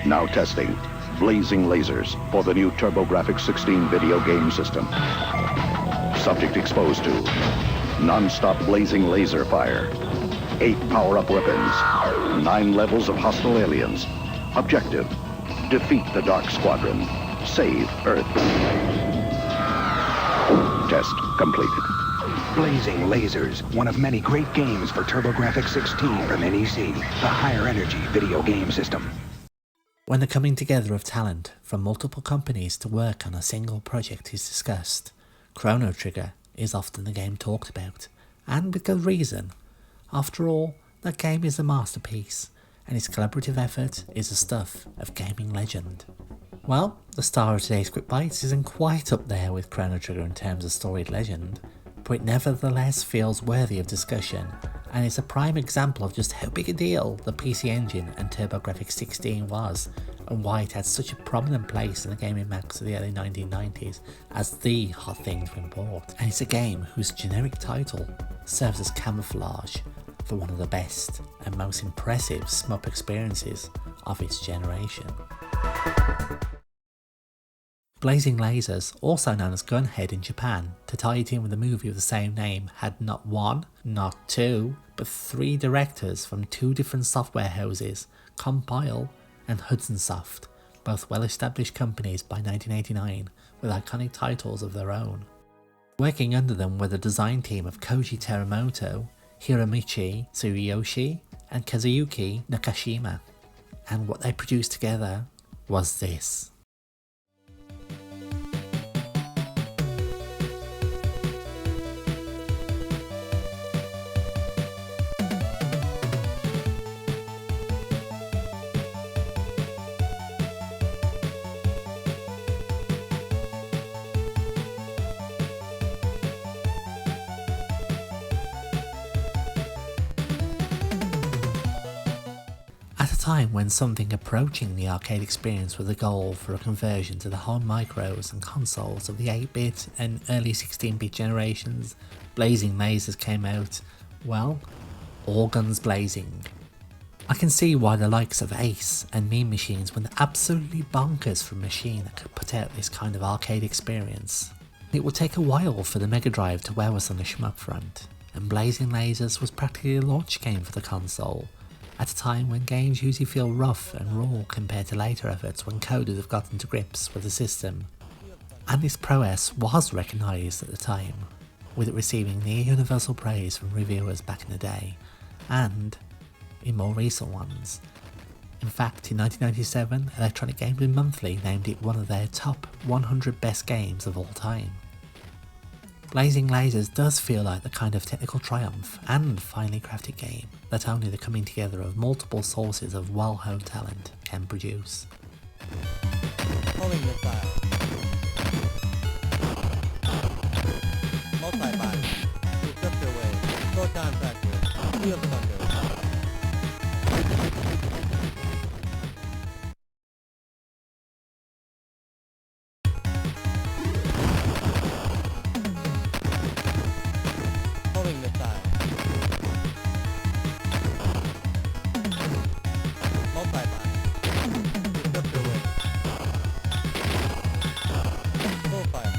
Now testing blazing lasers for the new TurboGrafx 16 video game system. Subject exposed to non-stop blazing laser fire, 8 power-up weapons, 9 levels of hostile aliens. Objective, defeat the Dark Squadron, save Earth. Test completed. Blazing Lasers, one of many great games for TurboGrafx 16 from NEC, the higher energy video game system. When the coming together of talent from multiple companies to work on a single project is discussed, Chrono Trigger is often the game talked about, and with good reason. After all, that game is a masterpiece, and its collaborative effort is the stuff of gaming legend. Well, the star of today's QuickBytes isn't quite up there with Chrono Trigger in terms of storied legend, but it nevertheless feels worthy of discussion, and it's a prime example of just how big a deal the PC Engine and TurboGrafx 16 was, and why it had such a prominent place in the gaming max of the early 1990s as the hot thing to import. And it's a game whose generic title serves as camouflage for one of the best and most impressive shmup experiences of its generation. Blazing Lasers, also known as Gunhead in Japan, to tie it in with the movie of the same name, had not one, not two, but 3 directors from 2 different software houses, Compile and Hudson Soft, both well-established companies by 1989 with iconic titles of their own. Working under them were the design team of Koji Teramoto, Hiromichi Tsuyoshi and Kazuyuki Nakashima, and what they produced together was this. At a time when something approaching the arcade experience was a goal for a conversion to the home micros and consoles of the 8-bit and early 16-bit generations, Blazing Lasers came out, well, all guns blazing. I can see why the likes of Ace and Mean Machines went absolutely bonkers for a machine that could put out this kind of arcade experience. It would take a while for the Mega Drive to wow us on the shmup front, and Blazing Lasers was practically a launch game for the console, at a time when games usually feel rough and raw compared to later efforts when coders have gotten to grips with the system. And this prowess was recognised at the time, with it receiving near universal praise from reviewers back in the day, and in more recent ones. In fact, in 1997, Electronic Gaming Monthly named it one of their top 100 best games of all time. Blazing Lasers does feel like the kind of technical triumph and finely crafted game that only the coming together of multiple sources of well-honed talent can produce. Homing missile. Multi-body. Receptor wave. Photon fracture. Field thunder. Homing missile. Multi-body. Receptor wave. Full fire.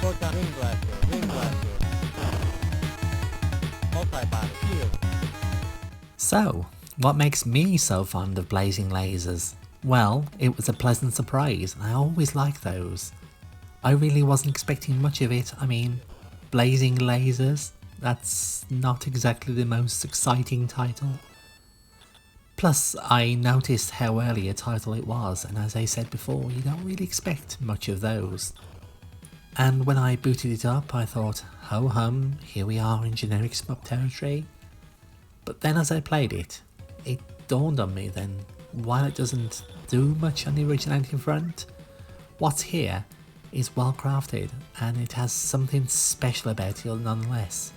Photon ring blaster. Ring blaster. Multi-body. Shield. So, what makes me so fond of Blazing Lasers? Well, it was a pleasant surprise, and I always like those. I really wasn't expecting much of it. I mean, Blazing Lasers? That's not exactly the most exciting title. Plus, I noticed how early a title it was, and as I said before, you don't really expect much of those. And when I booted it up, I thought, ho hum, here we are in generic shmup territory. But then as I played it, it dawned on me then, while it doesn't do much on the originality front, what's here is well crafted, and it has something special about it nonetheless.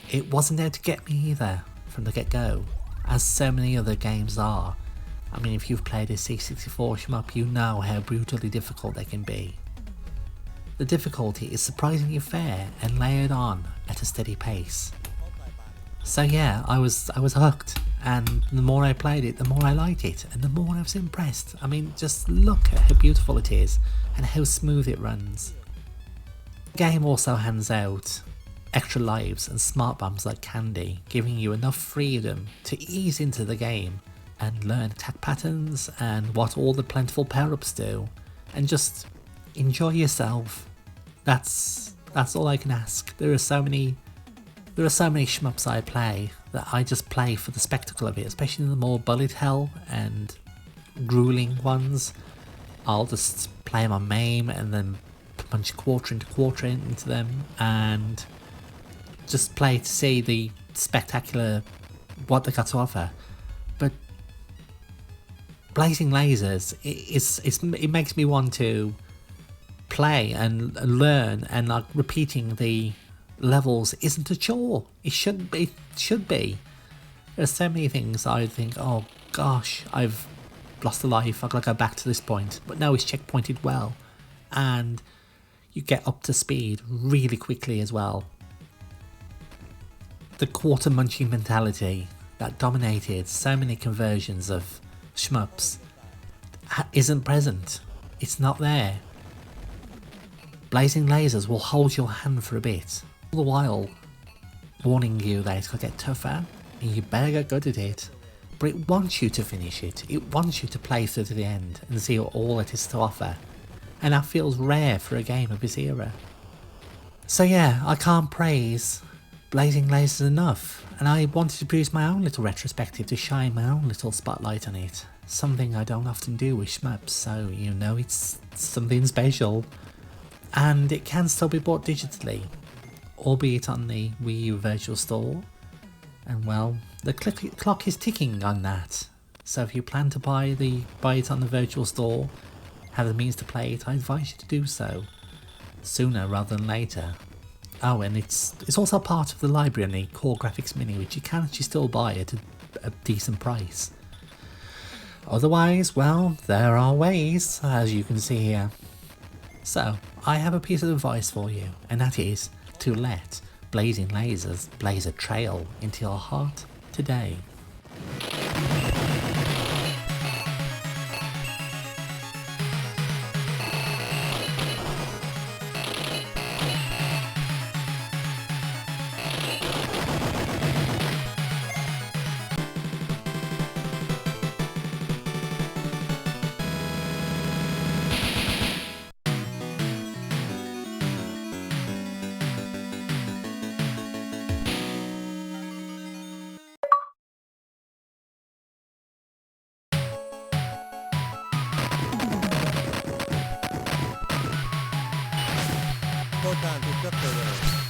It wasn't out to get me either, from the get-go. as so many other games are. I mean, if you've played a C64 shmup, you know how brutally difficult they can be. The difficulty is surprisingly fair and layered on at a steady pace. So yeah, I was hooked, and the more I played it, the more I liked it, and the more I was impressed. I mean, just look at how beautiful it is, and how smooth it runs. The game also hands out extra lives and smart bombs like candy, giving you enough freedom to ease into the game and learn attack patterns and what all the plentiful power-ups do, and just enjoy yourself. That's all I can ask. There are so many shmups I play that I just play for the spectacle of it, especially the more bullet hell and grueling ones. I'll just play them on MAME and then punch quarter into them and just play to see the spectacular what they got to offer. But Blazing Lasers, it makes me want to play and learn, and like repeating the levels isn't a chore. It should be. There's so many things I think, oh gosh, I've lost a life, I've got to go back to this point. But no, it's checkpointed well, and you get up to speed really quickly as well. The quarter munching mentality that dominated so many conversions of shmups isn't present. It's not there. Blazing Lasers will hold your hand for a bit, all the while warning you that it's going to get tougher and you better get good at it. But it wants you to finish it. It wants you to play through to the end and see all it is to offer. And that feels rare for a game of this era. So yeah, I can't praise Blazing Lasers enough, and I wanted to produce my own little retrospective to shine my own little spotlight on it. Something I don't often do with shmups, so you know it's something special. And it can still be bought digitally, albeit on the Wii U Virtual Store. And well, the clock is ticking on that. So if you plan to buy it on the Virtual Store, have the means to play it, I advise you to do so sooner rather than later. Oh, and it's also part of the library on the Core Graphics Mini, which you can actually still buy at a decent price. Otherwise, well, there are ways, as you can see here. So, I have a piece of advice for you, and that is to let Blazing Lasers blaze a trail into your heart today. Go time to cut the way.